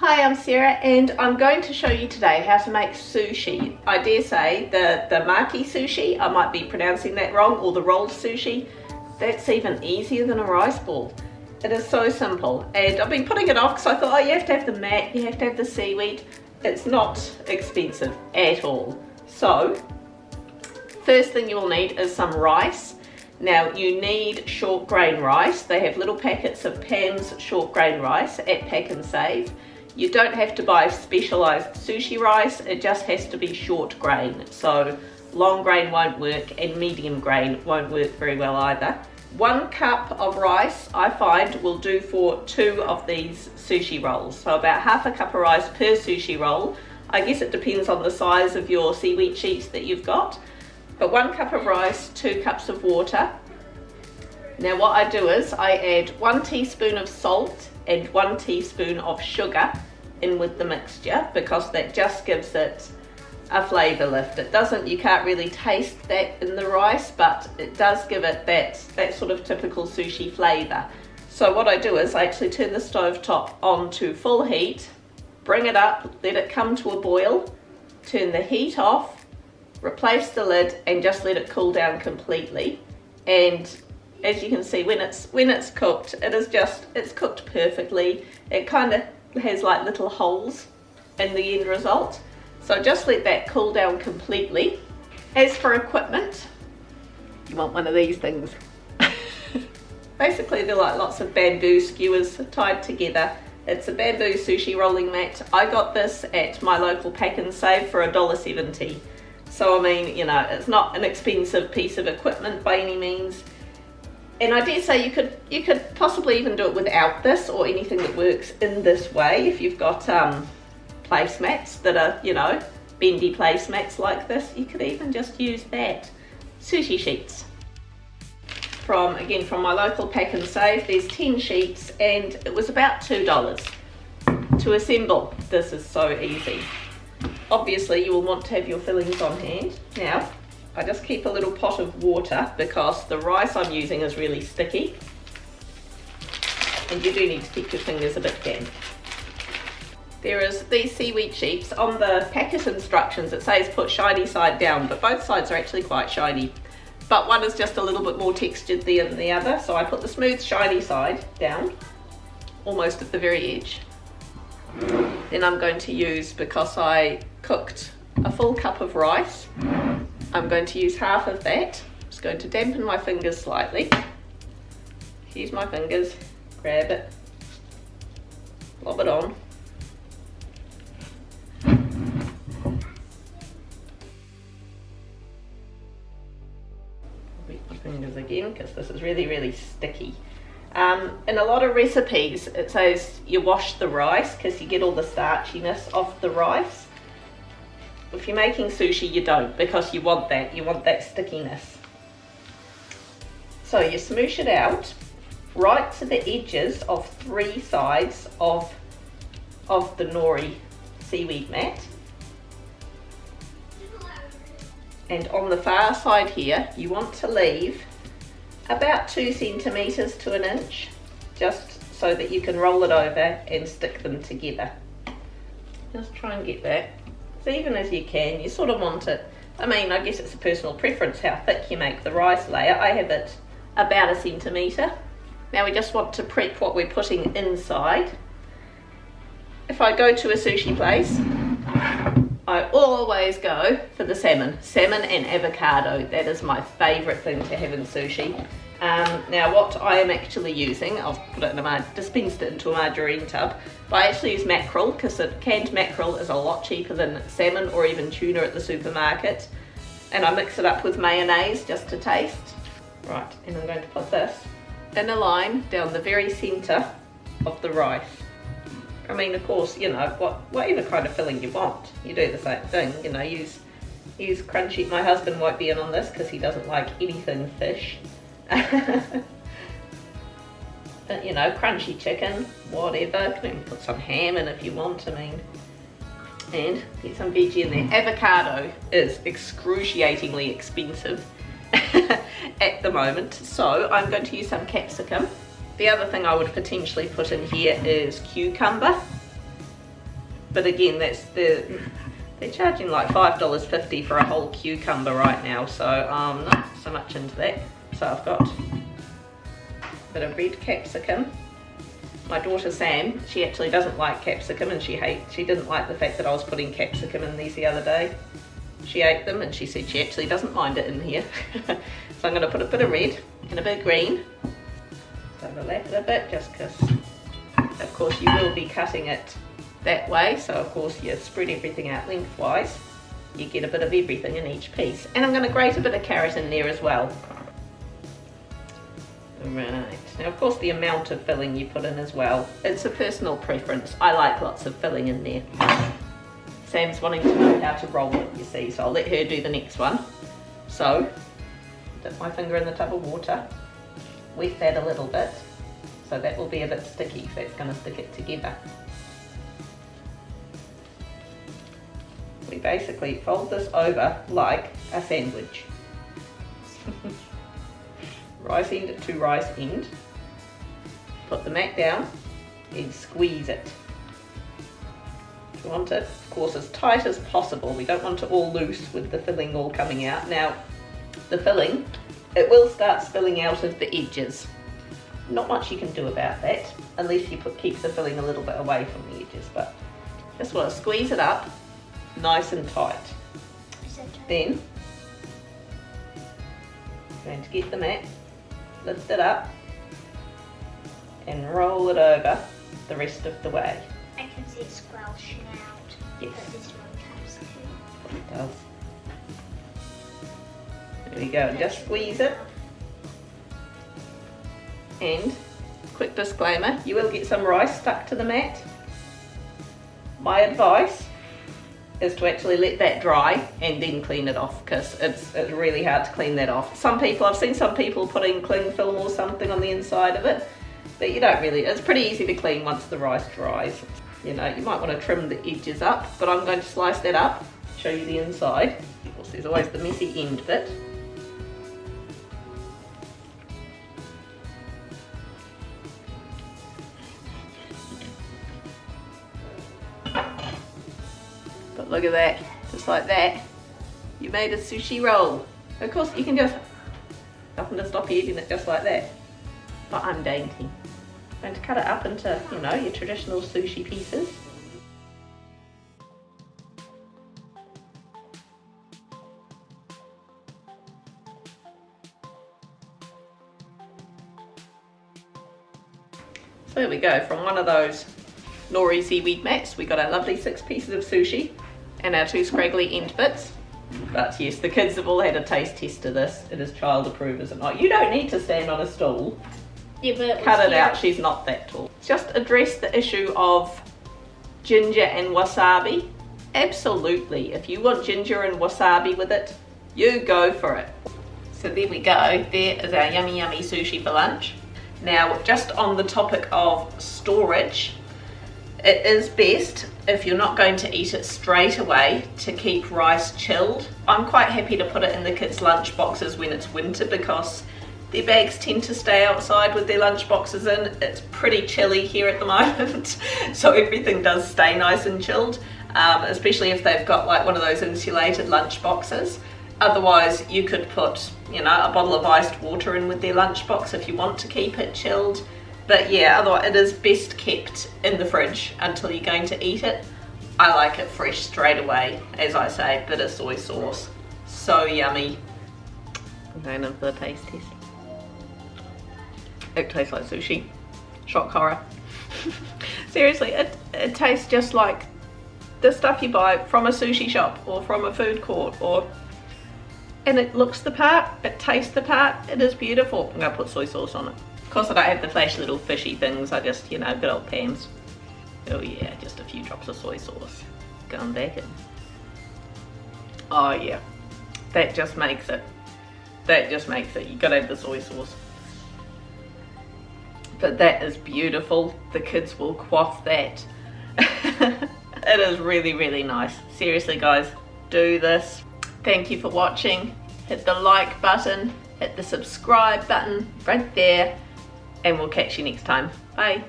Hi, I'm Sarah and I'm going to show you today how to make sushi. I dare say the Maki Sushi, I might be pronouncing that wrong, or the Roll Sushi, that's even easier than a rice ball. It is so simple and I've been putting it off because I thought, oh, you have to have the mat, you have to have the seaweed. It's not expensive at all. So, first thing you will need is some rice. Now you need short grain rice. They have little packets of Pam's short grain rice at Pack and Save. You don't have to buy specialised sushi rice, it just has to be short grain. So long grain won't work and medium grain won't work very well either. 1 cup of rice I find will do for 2 of these sushi rolls. So about half a cup of rice per sushi roll. I guess it depends on the size of your seaweed sheets that you've got. But 1 cup of rice, 2 cups of water. Now what I do is I add 1 teaspoon of salt and 1 teaspoon of sugar in with the mixture because that just gives it a flavour lift. It doesn't, you can't really taste that in the rice, but it does give it that sort of typical sushi flavour. So what I do is I actually turn the stove top on to full heat, bring it up, let it come to a boil, turn the heat off, replace the lid and just let it cool down completely. And as you can see, when it's cooked, it's cooked perfectly. It kind of has like little holes in the end result. So just let that cool down completely. As for equipment, you want one of these things. Basically they're like lots of bamboo skewers tied together. It's a bamboo sushi rolling mat. I got this at my local Pack and Save for $1.70. So I mean, you know, it's not an expensive piece of equipment by any means. And I dare say you could possibly even do it without this or anything that works in this way. If you've got placemats that are, you know, bendy placemats like this, you could even just use that. Sushi sheets. From my local Pack and Save, there's 10 sheets and it was about $2 to assemble. This is so easy. Obviously you will want to have your fillings on hand. Now, I just keep a little pot of water because the rice I'm using is really sticky and you do need to keep your fingers a bit damp. There is these seaweed sheets. On the packet instructions it says put shiny side down, but both sides are actually quite shiny. But one is just a little bit more textured than the other, so I put the smooth shiny side down, almost at the very edge. Then I'm going to use, because I cooked a full cup of rice, I'm going to use half of that. I'm just going to dampen my fingers slightly. Use my fingers, grab it, lob it on. Beat my fingers again because this is really, really sticky. In a lot of recipes it says you wash the rice because you get all the starchiness off the rice. If you're making sushi, you don't, because you want that stickiness. So you smoosh it out right to the edges of 3 sides of the nori seaweed mat. And on the far side here, you want to leave about 2 centimetres to 1 inch, just so that you can roll it over and stick them together. Just try and get that. So even as you can, you sort of want it, I mean, I guess it's a personal preference how thick you make the rice layer. I have it about 1 centimetre. Now we just want to prep what we're putting inside. If I go to a sushi place, I always go for the salmon. Salmon and avocado, that is my favourite thing to have in sushi. Now what I am actually using, I'll put it in dispensed it into a margarine tub, but I actually use mackerel because canned mackerel is a lot cheaper than salmon or even tuna at the supermarket. And I mix it up with mayonnaise just to taste. Right, and I'm going to put this in a line down the very centre of the rice. I mean, of course, you know, whatever kind of filling you want, you do the same thing, you know, use crunchy. My husband won't be in on this because he doesn't like anything fish. But, you know, crunchy chicken, whatever. You can even put some ham in if you want, I mean. And get some veggie in there. Avocado is excruciatingly expensive at the moment, so I'm going to use some capsicum. The other thing I would potentially put in here is cucumber. But again, they're charging like $5.50 for a whole cucumber right now, so not so much into that. So I've got a bit of red capsicum. My daughter Sam, she actually doesn't like capsicum, and she didn't like the fact that I was putting capsicum in these the other day. She ate them and she said she actually doesn't mind it in here. So I'm going to put a bit of red and a bit of green. Overlap it a bit, just because of course you will be cutting it that way, so of course you spread everything out lengthwise. You get a bit of everything in each piece. And I'm going to grate a bit of carrot in there as well. Right, now of course the amount of filling you put in as well, it's a personal preference. I like lots of filling in there. Sam's wanting to know how to roll it, you see, so I'll let her do the next one. So, dip my finger in the tub of water, wet that a little bit, so that will be a bit sticky, so it's going to stick it together. We basically fold this over like a sandwich. Rice end to rice end. Put the mat down and squeeze it. You want it, of course, as tight as possible. We don't want it all loose with the filling all coming out. Now, the filling, it will start spilling out of the edges. Not much you can do about that, unless you keep the filling a little bit away from the edges, but just want to squeeze it up nice and tight. Then, I'm going to get the mat, lift it up, and roll it over the rest of the way. I can see it squelching out. Yes. But this one It does. There we go, just squeeze it. And, quick disclaimer, you will get some rice stuck to the mat. My advice is to actually let that dry and then clean it off, because it's really hard to clean that off. I've seen some people putting cling film or something on the inside of it, but you don't really, it's pretty easy to clean once the rice dries. You know, you might want to trim the edges up, but I'm going to slice that up, show you the inside. Of course, there's always the messy end bit. But look at that, just like that, you made a sushi roll. Of course, you can just, nothing to stop you eating it just like that. But I'm dainty. I'm going to cut it up into, you know, your traditional sushi pieces. So there we go, from one of those nori seaweed mats, we got our lovely 6 pieces of sushi and our 2 scraggly end bits. But yes, the kids have all had a taste test of this. It is child approved, is it not? You don't need to stand on a stool. Yeah, but Cut it out, she's not that tall. Just address the issue of ginger and wasabi. Absolutely, if you want ginger and wasabi with it, you go for it. So there we go, there is our yummy yummy sushi for lunch. Now, just on the topic of storage, it is best, if you're not going to eat it straight away, to keep rice chilled. I'm quite happy to put it in the kids' lunch boxes when it's winter, because their bags tend to stay outside with their lunch boxes in. It's pretty chilly here at the moment, so everything does stay nice and chilled, especially if they've got like one of those insulated lunch boxes. Otherwise, you could put, you know, a bottle of iced water in with their lunchbox if you want to keep it chilled. But yeah, otherwise it is best kept in the fridge until you're going to eat it. I like it fresh straight away, as I say, bit of soy sauce. So yummy. I'm going in for the taste test. It tastes like sushi. Shock horror. Seriously, it tastes just like the stuff you buy from a sushi shop or from a food court, and it looks the part, it tastes the part, it is beautiful. I'm gonna put soy sauce on it. Of course I don't have the flash little fishy things, I just, you know, good old pans. Oh yeah, just a few drops of soy sauce. Going back in. Oh yeah, that just makes it. That just makes it, you gotta have the soy sauce. But that is beautiful, the kids will quaff that. It is really, really nice. Seriously guys, do this. Thank you for watching. Hit the like button, hit the subscribe button right there, and we'll catch you next time. Bye.